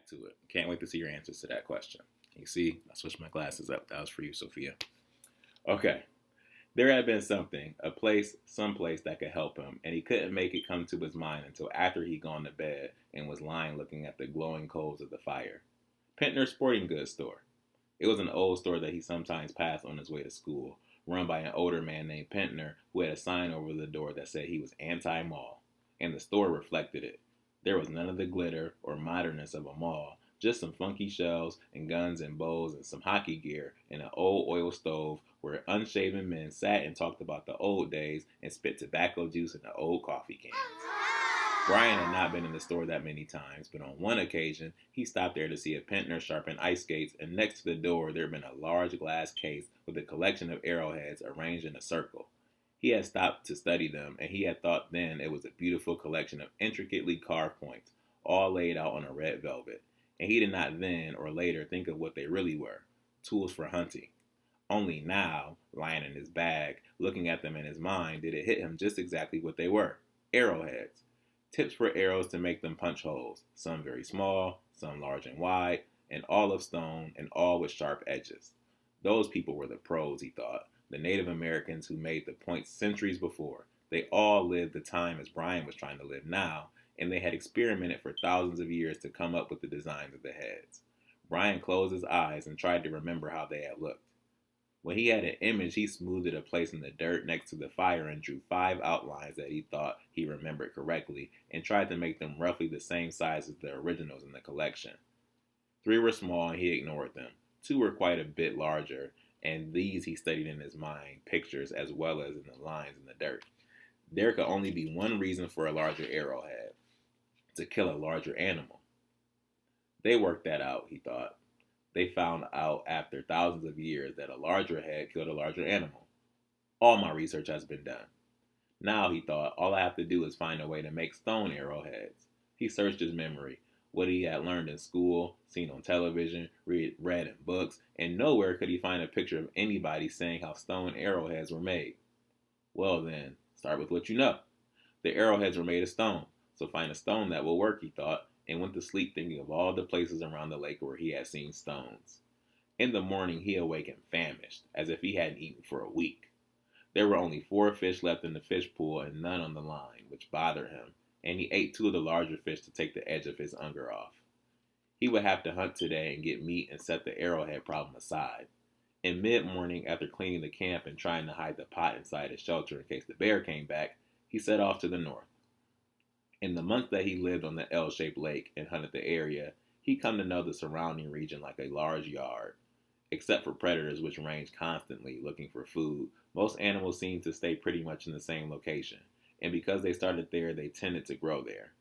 back to it. Can't wait to see your answers to that question. You see, I switched my glasses up. That was for you, Sophia. Okay. There had been something, a place, someplace that could help him, and he couldn't make it come to his mind until after he'd gone to bed and was lying looking at the glowing coals of the fire. Pentner's Sporting Goods store. It was an old store that he sometimes passed on his way to school, run by an older man named Pentner who had a sign over the door that said he was anti-mall, and the store reflected it. There was none of the glitter or modernness of a mall, just some funky shelves and guns and bows and some hockey gear and an old oil stove where unshaven men sat and talked about the old days and spit tobacco juice in the old coffee cans. Brian had not been in the store that many times, but on one occasion, he stopped there to see a Pentner sharpen ice skates, and next to the door there had been a large glass case with a collection of arrowheads arranged in a circle. He had stopped to study them, and he had thought then it was a beautiful collection of intricately carved points, all laid out on a red velvet. And he did not then or later think of what they really were, tools for hunting. Only now, lying in his bag, looking at them in his mind, did it hit him just exactly what they were, arrowheads. Tips for arrows to make them punch holes, some very small, some large and wide, and all of stone, and all with sharp edges. Those people were the pros, he thought, the Native Americans who made the points centuries before. They all lived the time as Brian was trying to live now, and they had experimented for thousands of years to come up with the designs of the heads. Brian closed his eyes and tried to remember how they had looked. When he had an image, he smoothed a place in the dirt next to the fire and drew 5 outlines that he thought he remembered correctly and tried to make them roughly the same size as the originals in the collection. 3 were small and he ignored them. 2 were quite a bit larger, and these he studied in his mind, pictures as well as in the lines in the dirt. There could only be one reason for a larger arrowhead: to kill a larger animal. They worked that out, he thought. They found out after thousands of years that a larger head killed a larger animal. All my research has been done. Now, he thought, all I have to do is find a way to make stone arrowheads. He searched his memory, what he had learned in school, seen on television, read in books, and nowhere could he find a picture of anybody saying how stone arrowheads were made. Well then, start with what you know. The arrowheads were made of stone, so find a stone that will work, he thought, and went to sleep thinking of all the places around the lake where he had seen stones. In the morning he awakened famished, as if he hadn't eaten for a week. There were only 4 fish left in the fish pool and none on the line, which bothered him, and he ate 2 of the larger fish to take the edge of his hunger off. He would have to hunt today and get meat and set the arrowhead problem aside. In mid-morning, after cleaning the camp and trying to hide the pot inside his shelter in case the bear came back, he set off to the north. In the months that he lived on the L-shaped lake and hunted the area, he'd come to know the surrounding region like a large yard. Except for predators which ranged constantly looking for food, most animals seemed to stay pretty much in the same location, and because they started there, they tended to grow there.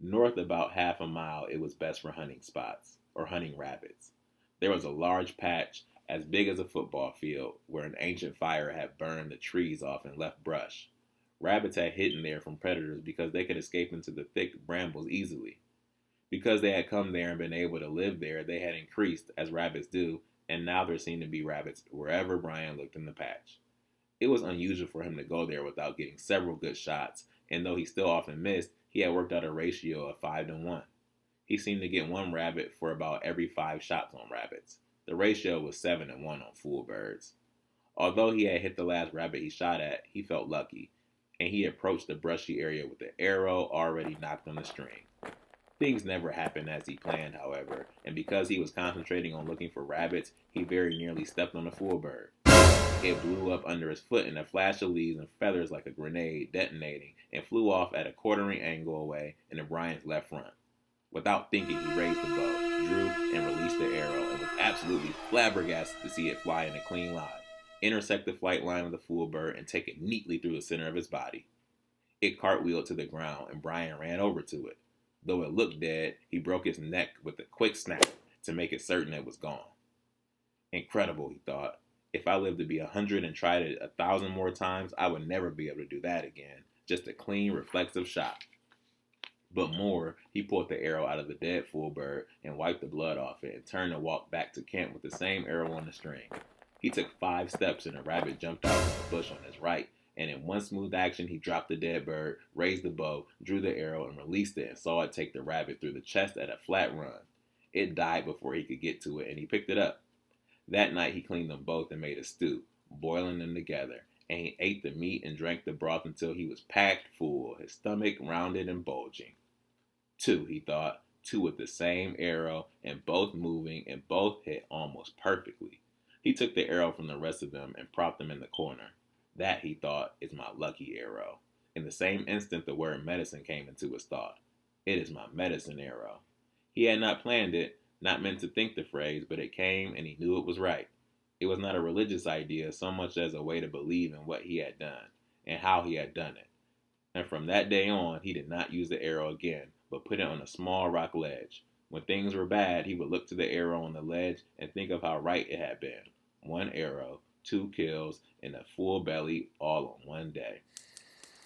North about half a mile, it was best for hunting spots, or hunting rabbits. There was a large patch, as big as a football field, where an ancient fire had burned the trees off and left brush. Rabbits had hidden there from predators because they could escape into the thick brambles easily. Because they had come there and been able to live there, they had increased, as rabbits do, and now there seemed to be rabbits wherever Brian looked in the patch. It was unusual for him to go there without getting several good shots, and though he still often missed, he had worked out a ratio of 5 to 1. He seemed to get 1 rabbit for about every 5 shots on rabbits. The ratio was 7 to 1 on full birds. Although he had hit the last rabbit he shot at, he felt lucky, and he approached the brushy area with the arrow already knocked on the string. Things never happened as he planned, however, and because he was concentrating on looking for rabbits, he very nearly stepped on a full bird. It blew up under his foot in a flash of leaves and feathers like a grenade detonating and flew off at a quartering angle away into Brian's left front. Without thinking, he raised the bow, drew, and released the arrow, and was absolutely flabbergasted to see it fly in a clean line, intersect the flight line of the full bird, and take it neatly through the center of his body. It cartwheeled to the ground, and Brian ran over to it. Though it looked dead, he broke its neck with a quick snap to make it certain it was gone. Incredible, he thought. If I lived to be 100 and tried it 1,000 more times, I would never be able to do that again. Just a clean, reflexive shot. But more, he pulled the arrow out of the dead full bird and wiped the blood off it and turned to walk back to camp with the same arrow on the string. He took 5 steps and a rabbit jumped out of the bush on his right, and in one smooth action he dropped the dead bird, raised the bow, drew the arrow, and released it and saw it take the rabbit through the chest at a flat run. It died before he could get to it, and he picked it up. That night he cleaned them both and made a stew, boiling them together, and he ate the meat and drank the broth until he was packed full, his stomach rounded and bulging. Two, he thought, two with the same arrow, and both moving, and both hit almost perfectly. He took the arrow from the rest of them and propped them in the corner. That, he thought, is my lucky arrow. In the same instant, the word medicine came into his thought. It is my medicine arrow. He had not planned it, not meant to think the phrase, but it came and he knew it was right. It was not a religious idea so much as a way to believe in what he had done and how he had done it. And from that day on, he did not use the arrow again, but put it on a small rock ledge. When things were bad, he would look to the arrow on the ledge and think of how right it had been. One arrow, 2 kills, and a full belly all on one day.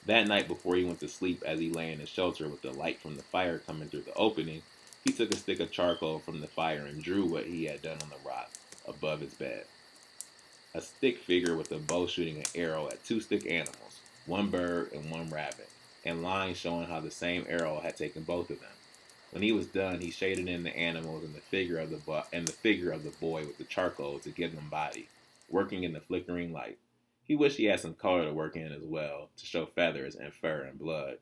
That night before he went to sleep, as he lay in his shelter with the light from the fire coming through the opening, he took a stick of charcoal from the fire and drew what he had done on the rock above his bed. A stick figure with a bow shooting an arrow at 2 stick animals, 1 bird and 1 rabbit, and lines showing how the same arrow had taken both of them. When he was done, he shaded in the animals and the figure of the boy with the charcoal to give them body, working in the flickering light. He wished he had some color to work in as well, to show feathers and fur and blood.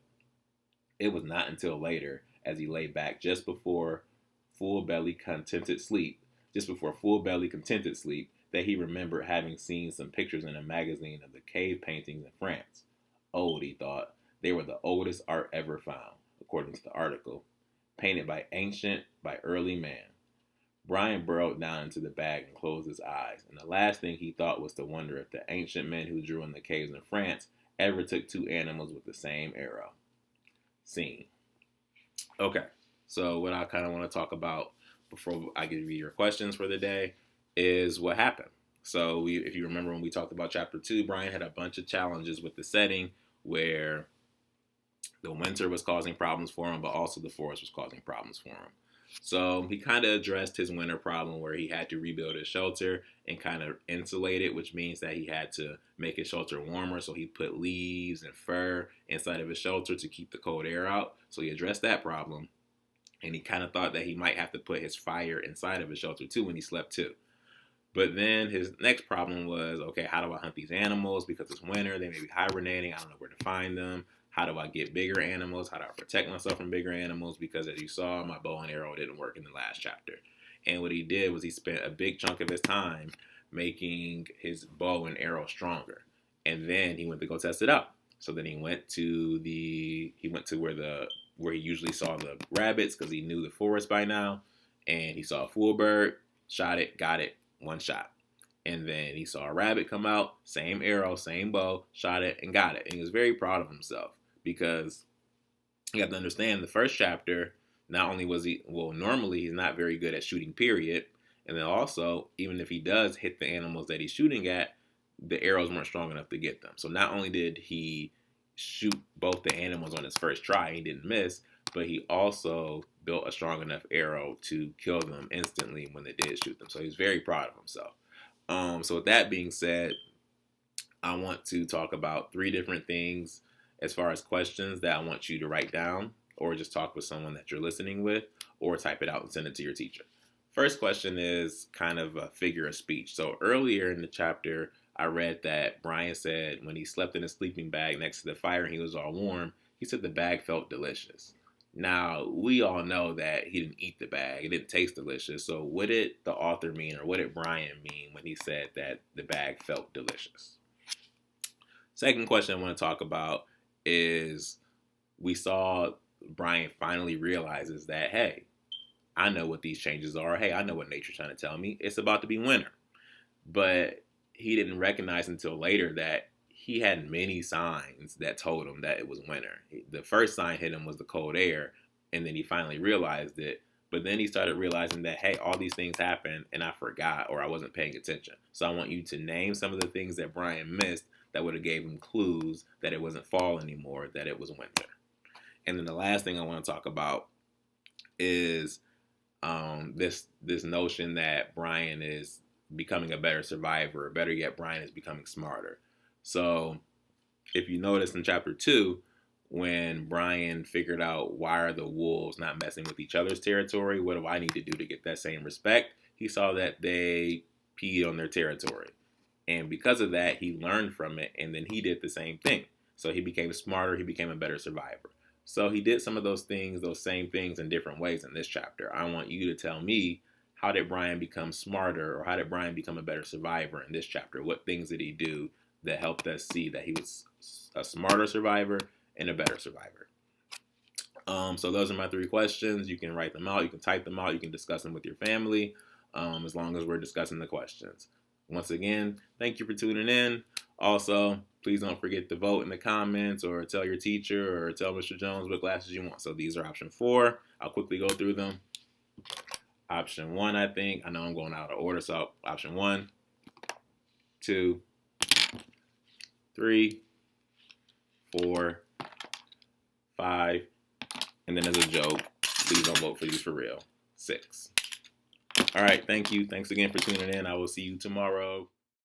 It was not until later, as he lay back just before full belly contented sleep, that he remembered having seen some pictures in a magazine of the cave paintings in France. Old, he thought. They were the oldest art ever found, according to the article. Painted by early man. Brian burrowed down into the bag and closed his eyes, and the last thing he thought was to wonder if the ancient men who drew in the caves in France ever took 2 animals with the same arrow. Scene. Okay, so what I kind of want to talk about before I give you your questions for the day is what happened. So if you remember when we talked about chapter 2, Brian had a bunch of challenges with the setting where the winter was causing problems for him, but also the forest was causing problems for him. So he kind of addressed his winter problem where he had to rebuild his shelter and kind of insulate it, which means that he had to make his shelter warmer. So he put leaves and fur inside of his shelter to keep the cold air out. So he addressed that problem. And he kind of thought that he might have to put his fire inside of his shelter too when he slept too. But then his next problem was, okay, how do I hunt these animals? Because it's winter, they may be hibernating. I don't know where to find them. How do I get bigger animals? How do I protect myself from bigger animals? Because as you saw, my bow and arrow didn't work in the last chapter. And what he did was he spent a big chunk of his time making his bow and arrow stronger. And then he went to go test it out. So then he went to where he usually saw the rabbits because he knew the forest by now. And he saw a full bird, shot it, got it, 1 shot. And then he saw a rabbit come out, same arrow, same bow, shot it, and got it. And he was very proud of himself because you have to understand the first chapter, not only was normally he's not very good at shooting, period. And then also, even if he does hit the animals that he's shooting at, the arrows weren't strong enough to get them. So not only did he shoot both the animals on his first try, he didn't miss, but he also built a strong enough arrow to kill them instantly when they did shoot them. So he's very proud of himself. So with that being said, I want to talk about 3 different things as far as questions that I want you to write down or just talk with someone that you're listening with or type it out and send it to your teacher. First question is kind of a figure of speech. So earlier in the chapter, I read that Brian said when he slept in his sleeping bag next to the fire and he was all warm, he said the bag felt delicious. Now, we all know that he didn't eat the bag. It didn't taste delicious. So what did the author mean, or what did Brian mean when he said that the bag felt delicious? Second question I want to talk about is we saw Brian finally realizes that, hey, I know what these changes are. Hey, I know what nature's trying to tell me. It's about to be winter. But he didn't recognize until later that he had many signs that told him that it was winter. The first sign hit him was the cold air, and then he finally realized it. But then he started realizing that, hey, all these things happened, and I forgot, or I wasn't paying attention. So I want you to name some of the things that Brian missed that would have gave him clues that it wasn't fall anymore, that it was winter. And then the last thing I want to talk about is this notion that Brian is becoming a better survivor, or better yet, Brian is becoming smarter. So if you notice in chapter 2, when Brian figured out why are the wolves not messing with each other's territory? What do I need to do to get that same respect? He saw that they peed on their territory. And because of that, he learned from it, and then he did the same thing. So he became smarter, he became a better survivor. So he did some of those things, those same things in different ways in this chapter. I want you to tell me, how did Brian become smarter, or how did Brian become a better survivor in this chapter? What things did he do that helped us see that he was a smarter survivor and a better survivor? So those are my 3 questions. You can write them out, you can type them out, you can discuss them with your family, as long as we're discussing the questions. Once again, thank you for tuning in. Also, please don't forget to vote in the comments, or tell your teacher, or tell Mr. Jones what classes you want. So these are option 4. I'll quickly go through them. Option 1, I think. I know I'm going out of order, so option 1, 2, 3, 4, 5, and then as a joke, please don't vote for these for real, 6. All right, thank you. Thanks again for tuning in. I will see you tomorrow.